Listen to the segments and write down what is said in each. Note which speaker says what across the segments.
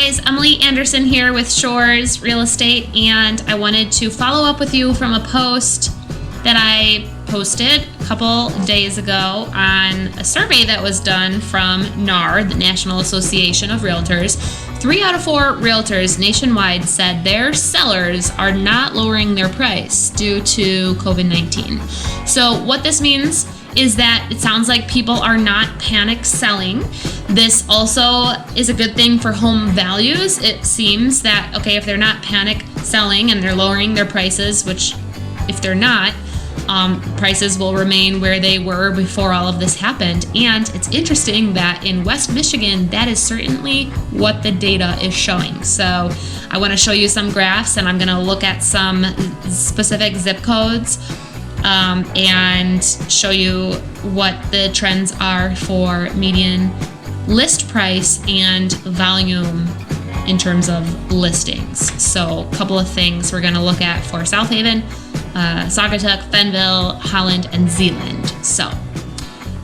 Speaker 1: guys, Emily Anderson here with Shores Real Estate, and I wanted to follow up with you from a post that I posted a couple days ago on a survey that was done from NAR, the National Association of Realtors. 3 out of 4 realtors nationwide said their sellers are not lowering their price due to COVID-19. So what this means is that it sounds like people are not panic selling. This also is a good thing for home values. It seems that, okay, if they're not panic selling and they're lowering their prices, which if they're not, prices will remain where they were before all of this happened. And it's interesting that in West Michigan, that is certainly what the data is showing. So I want to show you some graphs, and I'm going to look at some specific zip codes and show you what the trends are for median list price and volume in terms of listings. So a couple of things we're going to look at for South Haven, Saugatuck, Fennville, Holland, and Zeeland. So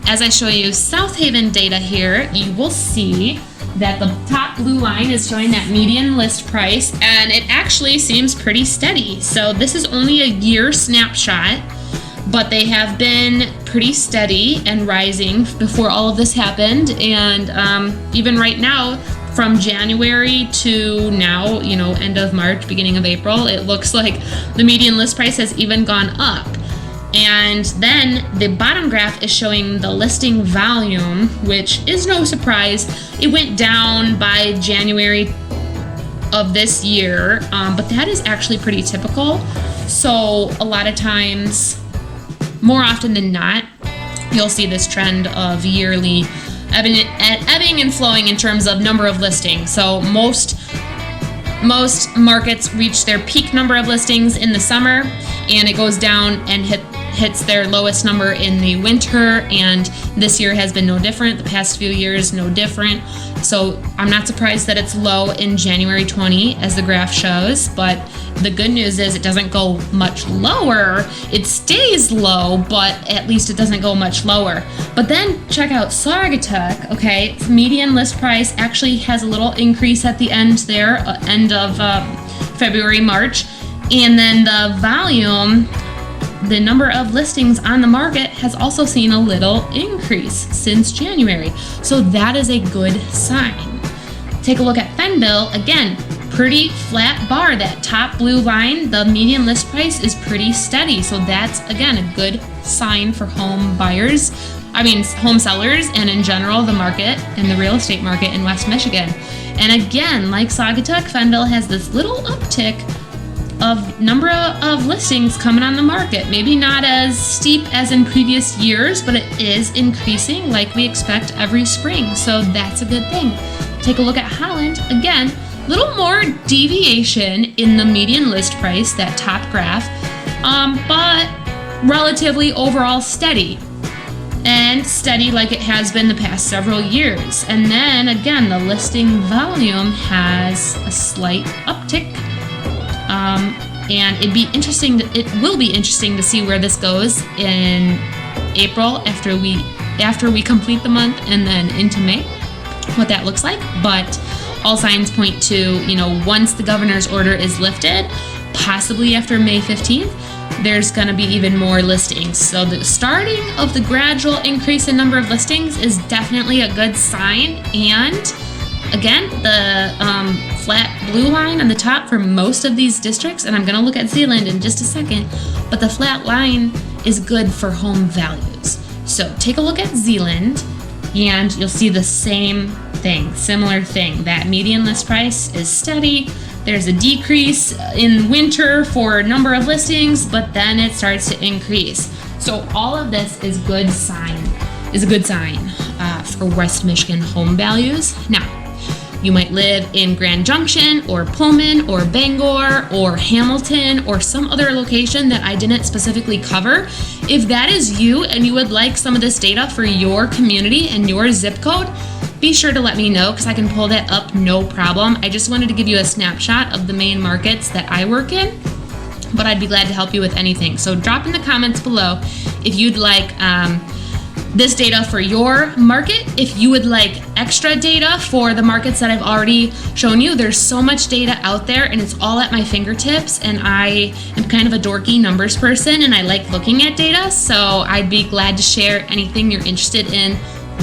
Speaker 1: as I show you South Haven data here, you will see that the top blue line is showing that median list price, and it actually seems pretty steady. So this is only a year snapshot, but they have been pretty steady and rising before all of this happened. And even right now, from January to now, end of March, beginning of April, it looks like the median list price has even gone up. And then the bottom graph is showing the listing volume, which is no surprise. It went down by January of this year, but that is actually pretty typical. So a lot of times, more often than not, you'll see this trend of yearly ebbing and flowing in terms of number of listings. So most markets reach their peak number of listings in the summer, and it goes down and hits their lowest number in the winter, and this year has been no different. The past few years, no different. So I'm not surprised that it's low in January 20, as the graph shows, but the good news is it doesn't go much lower. It stays low, but at least it doesn't go much lower. But then check out Saugatuck, okay? Median list price actually has a little increase at the end there, end of February, March. And then the volume, the number of listings on the market, has also seen a little increase since January. So that is a good sign. Take a look at Fennville. Again, pretty flat bar. That top blue line, the median list price is pretty steady. So that's, again, a good sign for home buyers. Home sellers, and in general, the market and the real estate market in West Michigan. And again, like Saugatuck, Fennville has this little uptick of number of listings coming on the market. Maybe not as steep as in previous years, but it is increasing like we expect every spring. So that's a good thing. Take a look at Holland. Again, little more deviation in the median list price, that top graph, but relatively overall steady. And steady like it has been the past several years. And then again, the listing volume has a slight uptick. And it will be interesting to see where this goes in April after we complete the month, and then into May, what that looks like. But all signs point to, once the governor's order is lifted, possibly after May 15th, there's going to be even more listings. So the starting of the gradual increase in number of listings is definitely a good sign. And again, the flat blue line on the top for most of these districts, and I'm going to look at Zeeland in just a second, but the flat line is good for home values. So take a look at Zeeland, and you'll see the same thing, similar thing. That median list price is steady. There's a decrease in winter for number of listings, but then it starts to increase. So all of this is a good sign for West Michigan home values. Now, you might live in Grand Junction or Pullman or Bangor or Hamilton or some other location that I didn't specifically cover. If that is you and you would like some of this data for your community and your zip code, be sure to let me know, because I can pull that up, no problem. I just wanted to give you a snapshot of the main markets that I work in, but I'd be glad to help you with anything. So drop in the comments below if you'd like this data for your market. If you would like extra data for the markets that I've already shown you, there's so much data out there and it's all at my fingertips, and I am kind of a dorky numbers person and I like looking at data, so I'd be glad to share anything you're interested in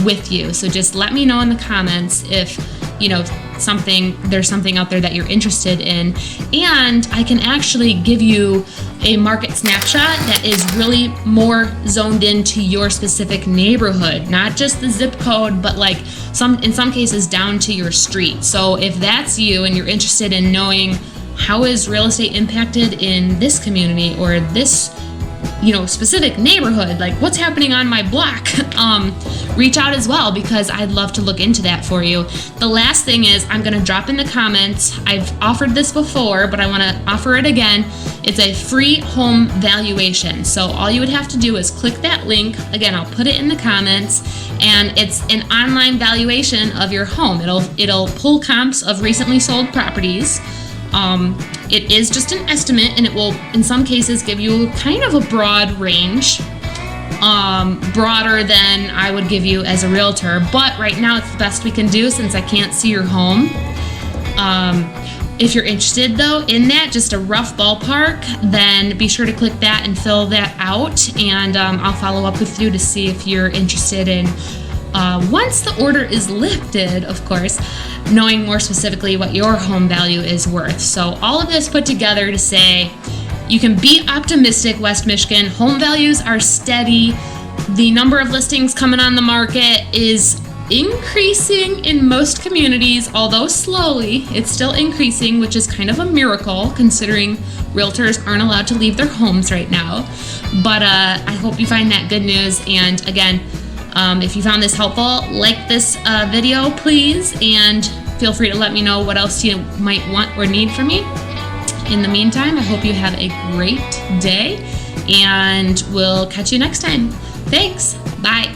Speaker 1: with you. So just let me know in the comments if there's something out there that you're interested in, and I can actually give you a market snapshot that is really more zoned into your specific neighborhood, not just the zip code, but like in some cases down to your street. So if that's you and you're interested in knowing how is real estate impacted in this community or this specific neighborhood, like what's happening on my block, reach out as well, because I'd love to look into that for you. The last thing is I'm going to drop in the comments. I've offered this before, but I want to offer it again. It's a free home valuation. So all you would have to do is click that link. Again, I'll put it in the comments, and it's an online valuation of your home. It'll pull comps of recently sold properties. It is just an estimate, and it will, in some cases, give you kind of a broad range, broader than I would give you as a realtor, but right now it's the best we can do since I can't see your home. If you're interested, though, in that, just a rough ballpark, then be sure to click that and fill that out, and I'll follow up with you to see if you're interested in, once the order is lifted, of course, knowing more specifically what your home value is worth. So all of this put together to say you can be optimistic, West Michigan. Home values are steady. The number of listings coming on the market is increasing in most communities, although slowly. It's still increasing, which is kind of a miracle considering realtors aren't allowed to leave their homes right now. But I hope you find that good news. And again, if you found this helpful, like this video, please, and feel free to let me know what else you might want or need from me. In the meantime, I hope you have a great day, and we'll catch you next time. Thanks. Bye.